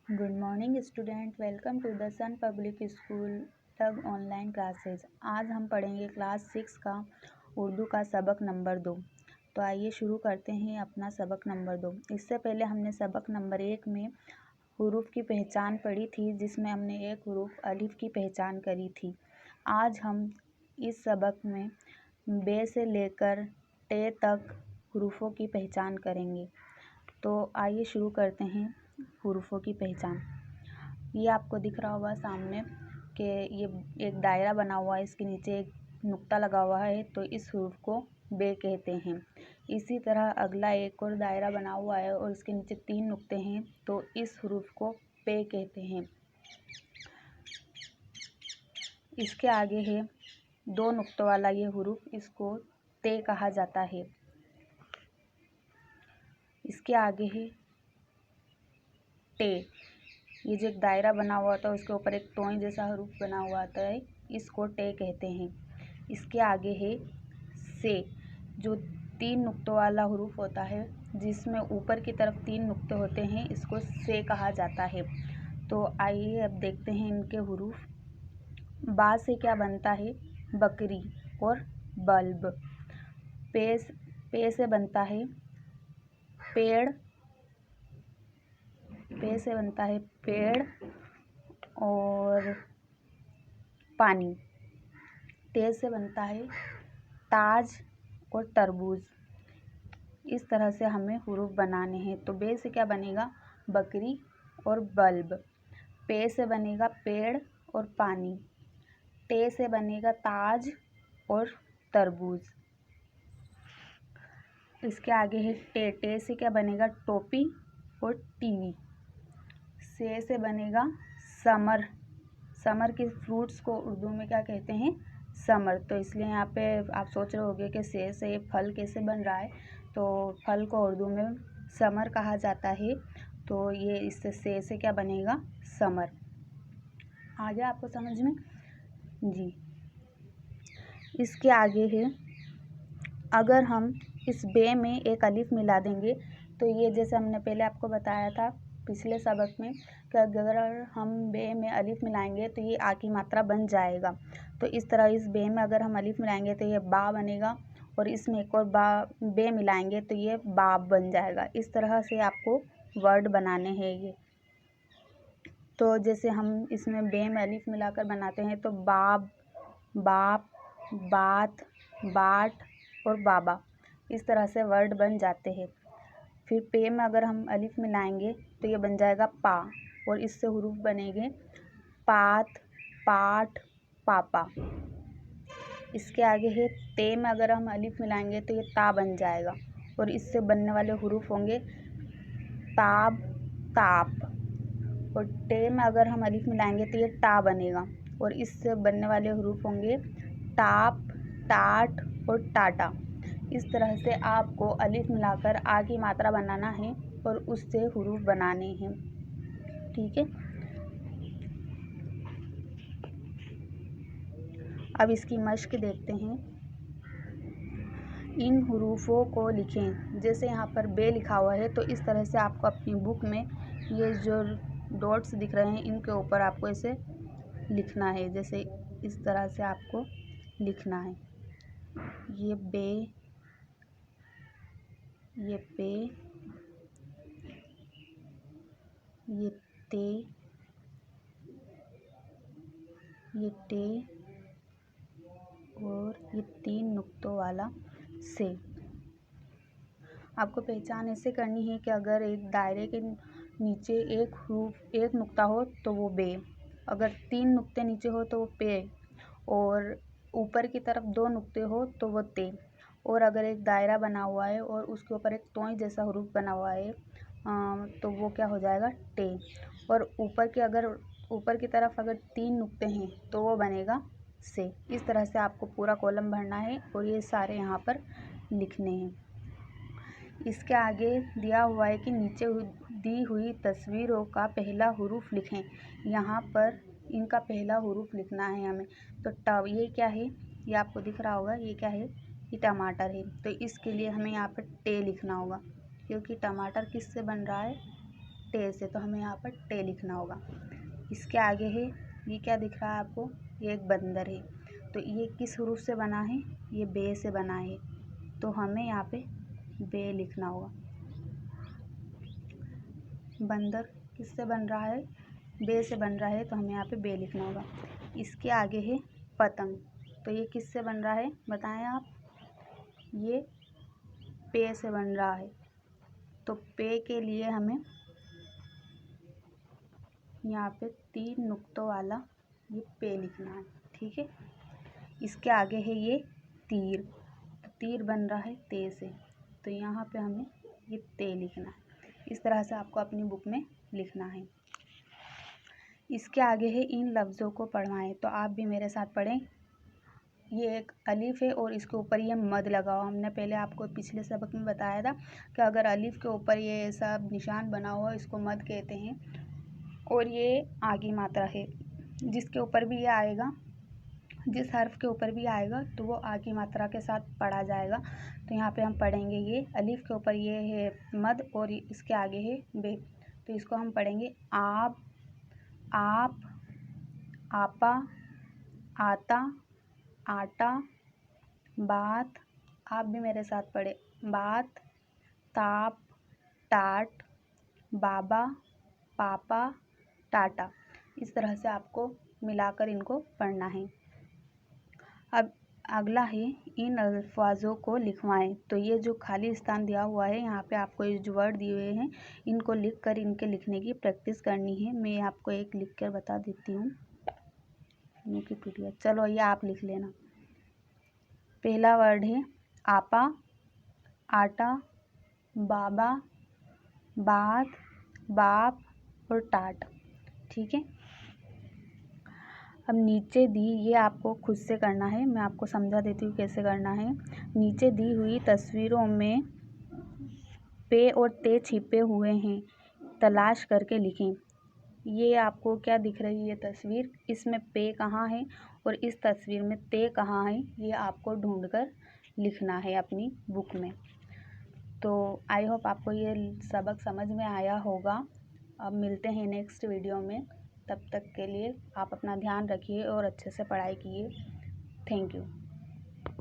Good morning student, welcome to the Sun Public School तग online classes. आज हम पढ़ेंगे क्लास 6 का उर्दू का सबक नंबर 2। तो आइए शुरू करते हैं अपना सबक नंबर 2। इससे पहले हमने सबक नंबर 1 में हुरूफ की पहचान पढ़ी थी, जिसमें हमने एक हुरूफ अलिफ की पहचान करी थी। आज हम इस सबक में बे से लेकर टे तक हुरूफों की पहचान करेंगे। तो आइए शुरू करते हैं हुरूफों की पहचान। ये आपको दिख रहा होगा सामने कि ये एक दायरा बना हुआ है, इसके नीचे एक नुक्ता लगा हुआ है, तो इस हुरूफ को बे कहते हैं। इसी तरह अगला एक और दायरा बना हुआ है और इसके नीचे 3 नुक्ते हैं, तो इस हुरूफ को पे कहते हैं। इसके आगे है 2 नुक्तों वाला ये हुरूफ, इसको ते कहा जाता है। इसके आगे है टे, ये जो एक दायरा बना हुआ था उसके ऊपर एक टोई जैसा हुरूफ बना हुआ आता है, इसको टे कहते हैं। इसके आगे है से, जो 3 नुक्तों वाला हुरूफ होता है, जिसमें ऊपर की तरफ 3 नुक्ते होते हैं, इसको से कहा जाता है। तो आइए अब देखते हैं इनके हुरूफ। बा से क्या बनता है? बकरी और बल्ब। पे से बनता है पेड़, पे से बनता है पेड़ और पानी। टे से बनता है ताज और तरबूज। इस तरह से हमें हुरूफ बनाने हैं। तो बे से क्या बनेगा? बकरी और बल्ब। पे से बनेगा पेड़ और पानी। टे से बनेगा ताज और तरबूज। इसके आगे है टे, टे से क्या बनेगा? टोपी और टीवी। से बनेगा समर, समर के फ्रूट्स को उर्दू में क्या कहते हैं? समर। तो इसलिए यहाँ पे आप सोच रहे होंगे कि से ये फल कैसे बन रहा है, तो फल को उर्दू में समर कहा जाता है। तो ये इससे से क्या बनेगा? समर। आ गया आपको समझ में? जी। इसके आगे है, अगर हम इस बे में एक अलिफ मिला देंगे, तो ये जैसे हमने पहले आपको बताया था पिछले सबक में कि अगर हम बे में अलिफ मिलाएंगे तो ये आ की मात्रा बन जाएगा। तो इस तरह इस बे में अगर हम अलिफ मिलाएंगे तो ये बा बनेगा, और इसमें एक और बे मिलाएंगे तो ये बाब बन जाएगा। इस तरह से आपको वर्ड बनाने हैं ये। तो जैसे हम इसमें बे में अलिफ मिलाकर बनाते हैं, तो बाब, बाप, बात, बाट और बाबा, इस तरह से वर्ड बन जाते हैं। फिर पे में अगर हम अलिफ मिलाएंगे तो ये बन जाएगा पा, और इससे हुरूफ बनेंगे पात, पाठ, पापा। इसके आगे है ते में अगर हम अलिफ मिलाएंगे तो ये ता बन जाएगा, और इससे बनने वाले हुरूफ होंगे ताब, ताप। और टे में अगर हम अलिफ मिलाएंगे तो ये टा बनेगा, और इससे बनने वाले हुरूफ होंगे टाप, टाट और टाटा। इस तरह से आपको अलिफ मिलाकर आ की मात्रा बनाना है और उससे हुरूफ बनाने हैं। ठीक है, अब इसकी मश्क देखते हैं। इन हुरूफों को लिखें। जैसे यहाँ पर बे लिखा हुआ है, तो इस तरह से आपको अपनी बुक में ये जो डॉट्स दिख रहे हैं, इनके ऊपर आपको इसे लिखना है। जैसे इस तरह से आपको लिखना है। ये बे, ये पे, ये ते, ये टे और ये 3 नुक्तों वाला से। आपको पहचान ऐसे करनी है कि अगर एक दायरे के नीचे एक हुरूफ, एक नुक्ता हो तो वो बे, अगर 3 नुक्ते नीचे हो तो वो पे, और ऊपर की तरफ 2 नुक्ते हो तो वो ते, और अगर एक दायरा बना हुआ है और उसके ऊपर एक तोई जैसा हुरूफ बना हुआ है, तो वो क्या हो जाएगा? टे। और ऊपर की तरफ अगर 3 नुक्ते हैं तो वो बनेगा से। इस तरह से आपको पूरा कॉलम भरना है और ये सारे यहाँ पर लिखने हैं। इसके आगे दिया हुआ है कि नीचे दी हुई तस्वीरों का पहला हुरूफ लिखें। यहाँ पर इनका पहला हुरूफ लिखना है हमें। तो ये क्या है? ये आपको दिख रहा होगा, ये क्या है? ये टमाटर है। तो इसके लिए हमें यहाँ पर टे लिखना होगा, क्योंकि टमाटर किससे बन रहा है? टे से, तो हमें यहाँ पर टे लिखना होगा। इसके आगे है, ये क्या दिख रहा है आपको, ये एक बंदर है, तो ये किस हरूफ से बना है, ये बे से बना है, तो हमें यहाँ पे बे लिखना होगा। बंदर किससे बन रहा है, बे से बन रहा है, तो हमें यहाँ पे बे लिखना होगा। इसके आगे है पतंग, तो ये किससे बन रहा है बताएं आप, ये पे से बन रहा है, तो पे के लिए हमें यहाँ पे 3 नुक्तों वाला ये पे लिखना है, ठीक है। इसके आगे है ये तीर, तो तीर बन रहा है ते से, तो यहाँ पे हमें ये ते लिखना है। इस तरह से आपको अपनी बुक में लिखना है। इसके आगे है इन लफ्ज़ों को पढ़वाएं, तो आप भी मेरे साथ पढ़ें। ये एक अलिफ है और इसके ऊपर ये मद लगा हुआ, हमने पहले आपको पिछले सबक में बताया था कि अगर अलिफ के ऊपर ये ऐसा निशान बना हुआ इसको मद कहते हैं। और ये आगी मात्रा है, जिसके ऊपर भी ये आएगा, जिस हर्फ के ऊपर भी आएगा तो वो आगी मात्रा के साथ पढ़ा जाएगा। तो यहाँ पे हम पढ़ेंगे, ये अलिफ के ऊपर ये है मद और इसके आगे है बे, तो इसको हम पढ़ेंगे आप, आपा, आता, आटा, बात, आप भी मेरे साथ पढ़े, बात, ताप, टाट, बाबा, पापा, टाटा। इस तरह से आपको मिलाकर इनको पढ़ना है। अब अगला है इन अल्फाजों को लिखवाएं, तो ये जो खाली स्थान दिया हुआ है यहाँ पे आपको ये जो वर्ड दिए हुए हैं इनको लिख कर इनके लिखने की प्रैक्टिस करनी है। मैं आपको एक लिख कर बता देती हूँ, विकिपीडिया, चलो ये आप लिख लेना। पहला वर्ड है आपा, आटा, बाबा, बात, बाप और टाट, ठीक है। अब नीचे दी, ये आपको खुद से करना है, मैं आपको समझा देती हूँ कैसे करना है। नीचे दी हुई तस्वीरों में पे और ते छिपे हुए हैं, तलाश करके लिखें। ये आपको क्या दिख रही है तस्वीर, इसमें पे कहाँ है और इस तस्वीर में ते कहाँ है, ये आपको ढूंढकर लिखना है अपनी बुक में। तो आई होप आपको ये सबक समझ में आया होगा। अब मिलते हैं नेक्स्ट वीडियो में, तब तक के लिए आप अपना ध्यान रखिए और अच्छे से पढ़ाई कीजिए। Thank you.